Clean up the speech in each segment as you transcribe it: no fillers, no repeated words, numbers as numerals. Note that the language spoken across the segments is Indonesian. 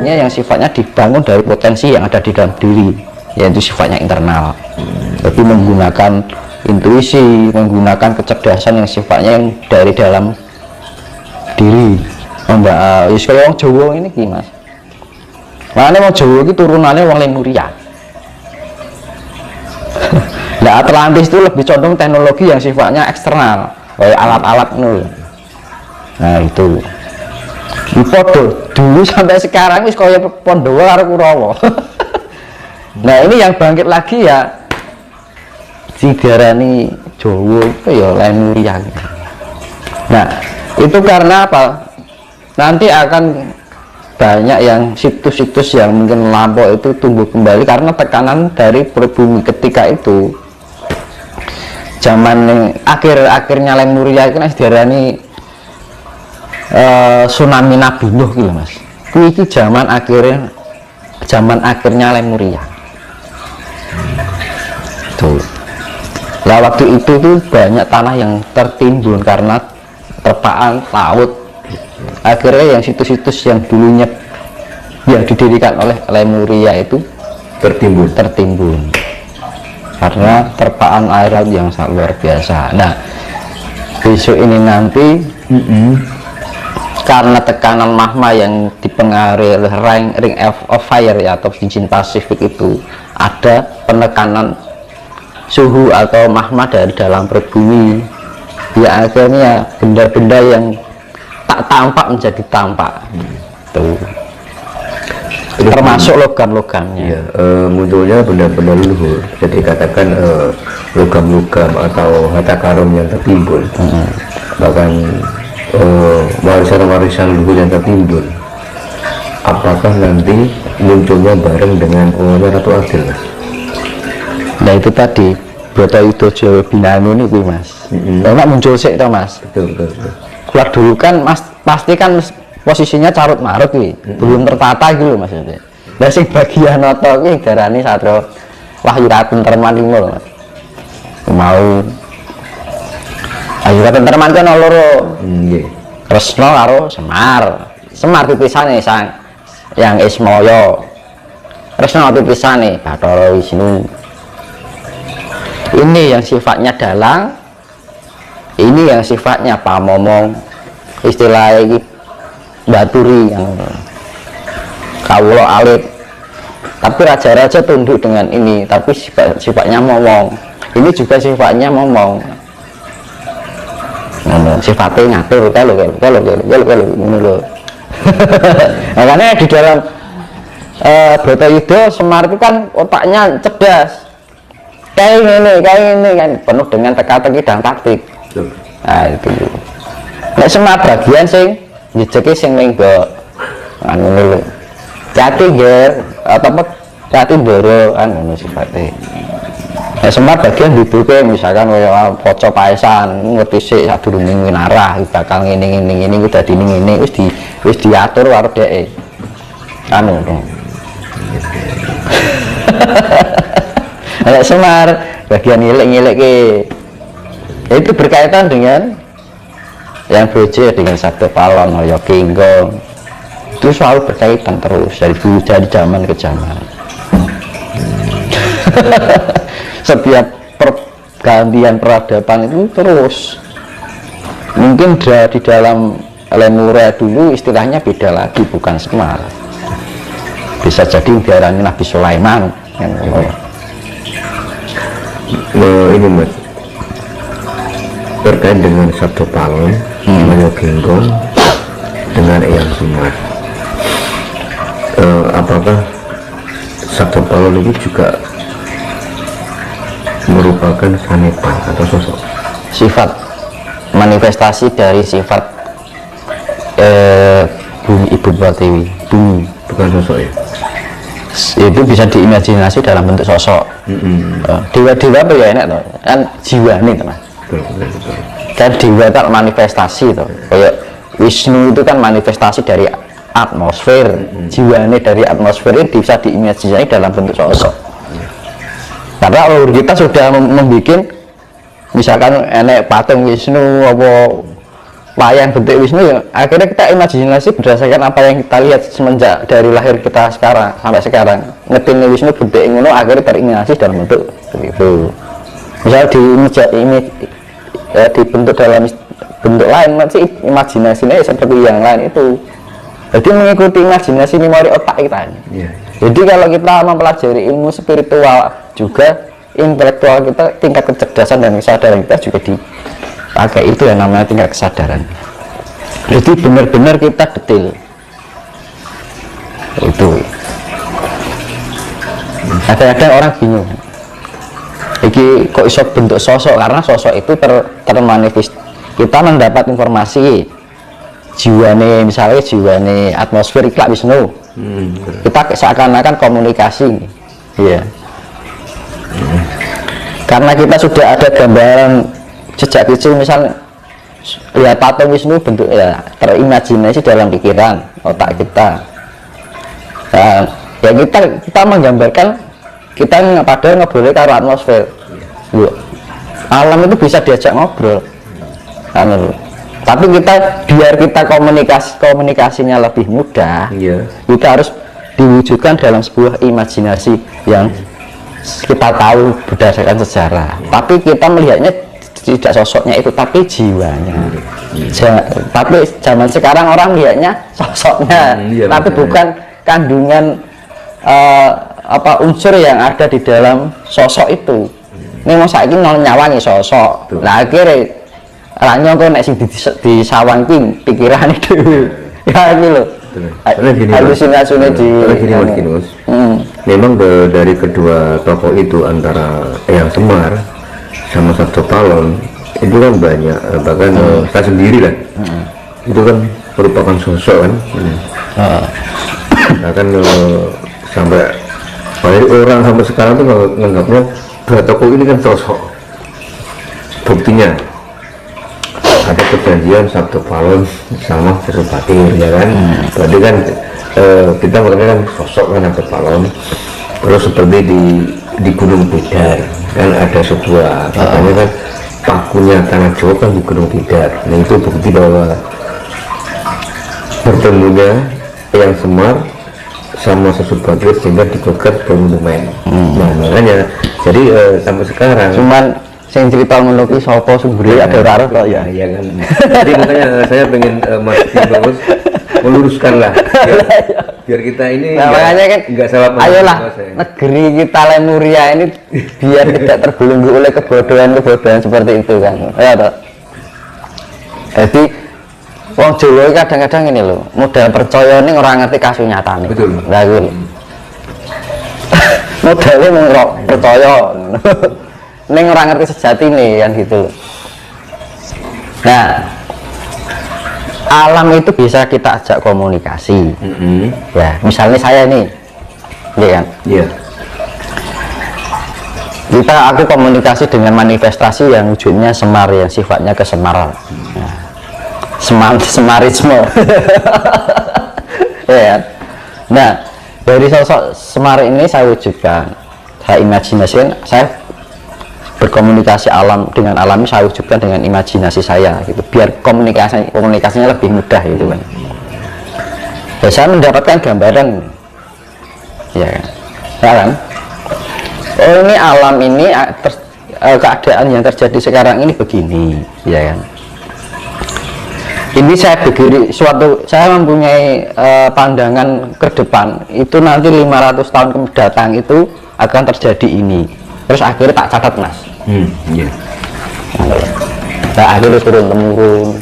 sebenarnya yang sifatnya dibangun dari potensi yang ada di dalam diri, yaitu sifatnya internal. Tapi menggunakan intuisi, menggunakan kecerdasan yang sifatnya yang dari dalam diri. Mbak kaya wong Jawa ini ki Mas. Makanya wong Jawa iki turunannya wong Lemuria. Nah, Atlantis itu lebih condong teknologi yang sifatnya eksternal, kayak alat-alat nul. Nah, itu. Di podo dulu sampai sekarang wis kaya Pandhawa karo Kurawa. Nah, ini yang bangkit lagi ya digarani Jawa itu ya Lemuria. Nah, itu karena apa? Nanti akan banyak yang situs-situs yang mungkin lampau itu tumbuh kembali karena tekanan dari pribumi ketika itu. Zaman yang akhirnya Lemuria itu diarani tsunami Nabi Nuh gitu Mas. Itu zaman akhirnya Lemuria. Tuh. Nah, waktu itu tuh banyak tanah yang tertimbun karena terpaan laut. Akhirnya yang situs-situs yang dulunya yang didirikan oleh Lemuria itu tertimbun karena terpaan air laut yang sangat luar biasa. Nah, besok ini nanti karena tekanan magma yang dipengaruhi oleh ring of fire ya, atau cincin Pasifik itu, ada penekanan suhu atau magma dari dalam perut bumi ya, akhirnya benda-benda yang tak tampak menjadi tampak. Tuh. Termasuk logam-logamnya. Ya, munculnya benda-benda leluhur, jadi katakan logam-logam atau harta karun yang tertimbun, bahkan warisan-warisan leluhur yang tertimbun. Apakah nanti munculnya bareng dengan Ratu Adil, Mas? Nah, itu tadi Bratayuda Jawa Binanu ini Mas. Karena muncul sih itu Mas. Betul. Keluar dulu kan Mas, pasti kan posisinya carut marut nih, belum tertata gitu maksudnya. Nah, sing bagian noto kuwi darani Satrio Wahyu Tentremaning Timur Mas. Mau Wahyu Tentremaning kan loro. Nggih. Kresna karo Semar. Semar pipisane sang yang Ismaya. Kresna pipisane Bathara Wisnu. Ini yang sifatnya dalang, ini yang sifatnya pamomong, istilah ini baturi yang kawula alit. Tapi raja-raja tunduk dengan ini, tapi sifatnya momong. Ini juga sifatnya momong. Sifatnya ngatur kalau makanya di dalam Bratayuda Semar itu kan otaknya cerdas. Kayak ini kan penuh dengan teka-teki dan taktik. Nah, itu. Nek Semar bagian sing njejeki sing ning mbok anu lho. Jati nggih atau jati ndoro kan ngono sifate. Nek Semar bagian dibuke misalkan kaya poco paesan ngerti sik sadurunge winarah bakal ngene iki dadi ngene wis diatur karo dheke. Anu to. Nek Semar bagian ngilik-ngilikke itu berkaitan dengan yang bojo dengan Sabda Palon, Hoyo Kinggong, itu selalu berkaitan terus dari zaman ke zaman. Setiap pergantian peradaban itu terus. Mungkin di dalam Lemuria dulu istilahnya beda lagi, bukan Semar. Bisa jadi diarani Nabi Sulaiman yang ini Mas, terkait dengan Sabda Palon, Hoyo Kinggong dengan Eyang Semar, apakah Sabda Palon ini juga merupakan sanepan atau sosok? Sifat manifestasi dari sifat bumi Ibu Pertiwi, bumi, bukan sosok ya? Itu bisa diimajinasi dalam bentuk sosok. Dewa-dewa apa ya enak toh? Kan jiwa nih teman. Kan dewa itu manifestasi toh. Kayak Wisnu itu kan manifestasi dari atmosfer. Jiwanya dari atmosfer itu bisa diimajinasi dalam bentuk sosok. Karena kalau kita sudah membuat misalkan enek patung Wisnu apa wayang bentuk Wisnu ya akhirnya kita imajinasi berdasarkan apa yang kita lihat semenjak dari lahir kita sekarang sampai sekarang ngetin Wisnu bentuk ngono akhirnya terimajinasi dalam bentuk itu misal dibentuk dalam bentuk lain masih imajinasinya seperti yang lain itu jadi mengikuti imajinasi memori otak kita ini. Jadi kalau kita mempelajari ilmu spiritual juga intelektual kita tingkat kecerdasan dan kesadaran kita juga dipakai itu yang namanya tingkat kesadaran. Jadi benar-benar kita detail itu. Kadang-kadang orang bingung iki kok iso bentuk sosok karena sosok itu termanifest kita mendapat informasi jiwane misalnya jiwane atmosfer iklak Wisnu kita seakan-akan komunikasi ya karena kita sudah ada gambaran sejak kecil misalnya ya patung Wisnu bentuk ya terimajinasi dalam pikiran otak kita nah, ya kita menggambarkan kita padahal ngobrolnya karo atmosfer alam itu bisa diajak ngobrol tapi biar kita komunikasinya lebih mudah kita harus diwujudkan dalam sebuah imajinasi yang kita tahu berdasarkan sejarah tapi kita melihatnya tidak sosoknya itu tapi jiwanya tapi zaman sekarang orang lihatnya sosoknya tapi bukan kandungan unsur yang ada di dalam sosok itu memang saya ini nol nyawa nih sosok nah akhirnya ranya kok nek sing disawang ki pikiran itu ya ini loh halusinasinya di memang dari kedua tokoh itu antara Eyang Semar sama Sabto Palon itu kan banyak bahkan saya sendiri kan itu kan merupakan sosok kan bahkan sampai banyak orang sampai sekarang tuh menganggapnya dua tokoh ini kan sosok buktinya ada perjanjian Sabto Palon sama Sesupatir ya kan berarti kan kita mengenai kan sosok kan Sabto Palon terus seperti di Gunung Tidar kan ada sebuah katanya kan pakunya tanah Jawa kan di Gunung Tidar nah itu bukti bahwa bertemunya Eyang Semar sama Sesupatir sehingga digugat monumen nah makanya jadi sampai sekarang cuman yang cerita menurut sopo sumbernya ada rara kok ya iya kan jadi makanya saya pengen Mas Bagus meluruskan lah biar kita ini makanya kan nggak salah paham ayolah negeri kita Lemuria ini biar tidak terbelenggu oleh kebodohan seperti itu kan ya toh jadi wong Jawa kadang-kadang ini loh modal percaya ini orang ngerti kasus nyata nih betul nah gitu modalnya mengerok percaya neng orang ngerti sejati nih kan gitu. Nah, alam itu bisa kita ajak komunikasi. Ya, misalnya saya nih, ya kan? Iya. Aku komunikasi dengan manifestasi yang wujudnya semar, yang sifatnya kesemaran. Semarisme. Ya kan? Nah, dari sosok semar ini saya wujudkan, saya imajinasikan, saya berkomunikasi dengan alam saya wujudkan dengan imajinasi saya gitu biar komunikasinya lebih mudah gitu kan ya, saya mendapatkan gambaran ya kan oh ini alam ini keadaan yang terjadi sekarang ini begini ya kan ini saya berdiri saya mempunyai pandangan ke depan itu nanti 500 tahun mendatang itu akan terjadi ini terus akhirnya tak catat mas iya nah, akhirnya turun-temurun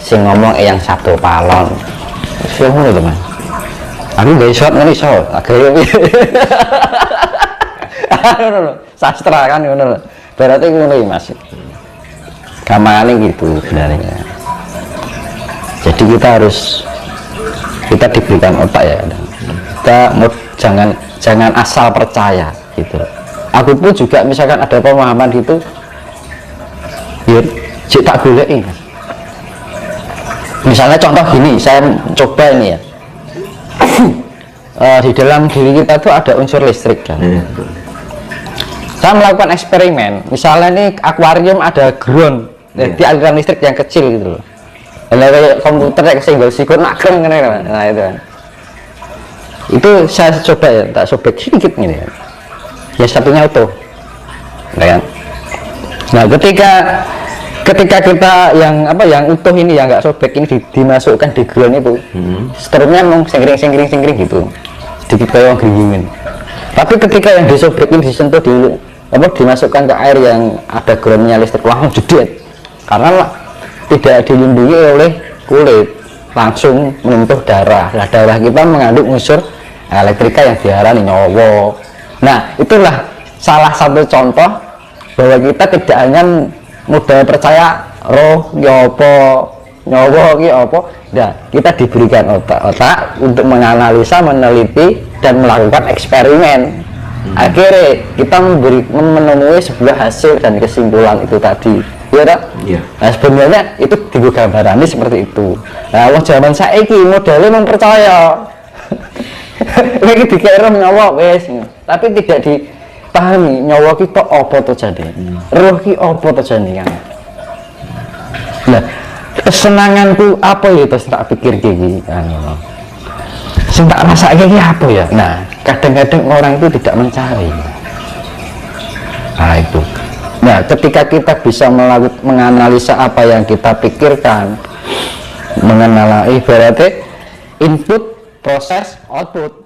ngomong yang Sabto Palon siapa itu mas aku gak shot nih shot akhirnya sastra kan berarti ngono mas gampangnya gitu sebenarnya jadi kita diberikan otak ya kita jangan asal percaya gitu. Aku pun juga misalkan ada pemahaman gitu ya tak boleh misalnya contoh gini saya coba ini ya di dalam diri kita tuh ada unsur listrik kan Saya melakukan eksperimen, misalnya nih akuarium ada ground, di aliran listrik yang kecil gitu loh. Kayak komputer yang single sikut nakreng kan, nah itu kan. Itu saya coba ya, tak sobek sedikit gini ya. Ya satunya utuh, ya kan? Nah ketika kita yang utuh ini yang nggak sobek ini dimasukkan di ground itu, seterusnya mau singkring gitu, sedikit kayak geringsing. Tapi ketika yang disobekin disentuh dimasukkan ke air yang ada groundnya listrik langsung jedet, karena tidak dilindungi oleh kulit, langsung menyentuh darah. Nah, darah kita mengandung unsur elektrika yang diarani nyawa. Nah, itulah salah satu contoh bahwa kita tidak hanya mudah percaya roh nyawa nah, kita diberikan otak untuk menganalisa, meneliti dan melakukan eksperimen. Akhirnya kita menemui sebuah hasil dan kesimpulan itu tadi, ya tak? Iya. Nah sebenarnya itu digambarani seperti itu. Nah wong zaman saiki modelnya mempercaya lagi dikira nyawa wes, tapi tidak dipahami nyawa kita apa tuh jadi, roh kita apa tuh jadi kan. Nah kesenanganku apa ya terus tak pikir gini kan, sing tak rasa kayak apa ya. Nah kadang-kadang orang itu tidak mencari. Nah itu. Nah ketika kita bisa menganalisa apa yang kita pikirkan, mengenal ibaratnya input, proses, output.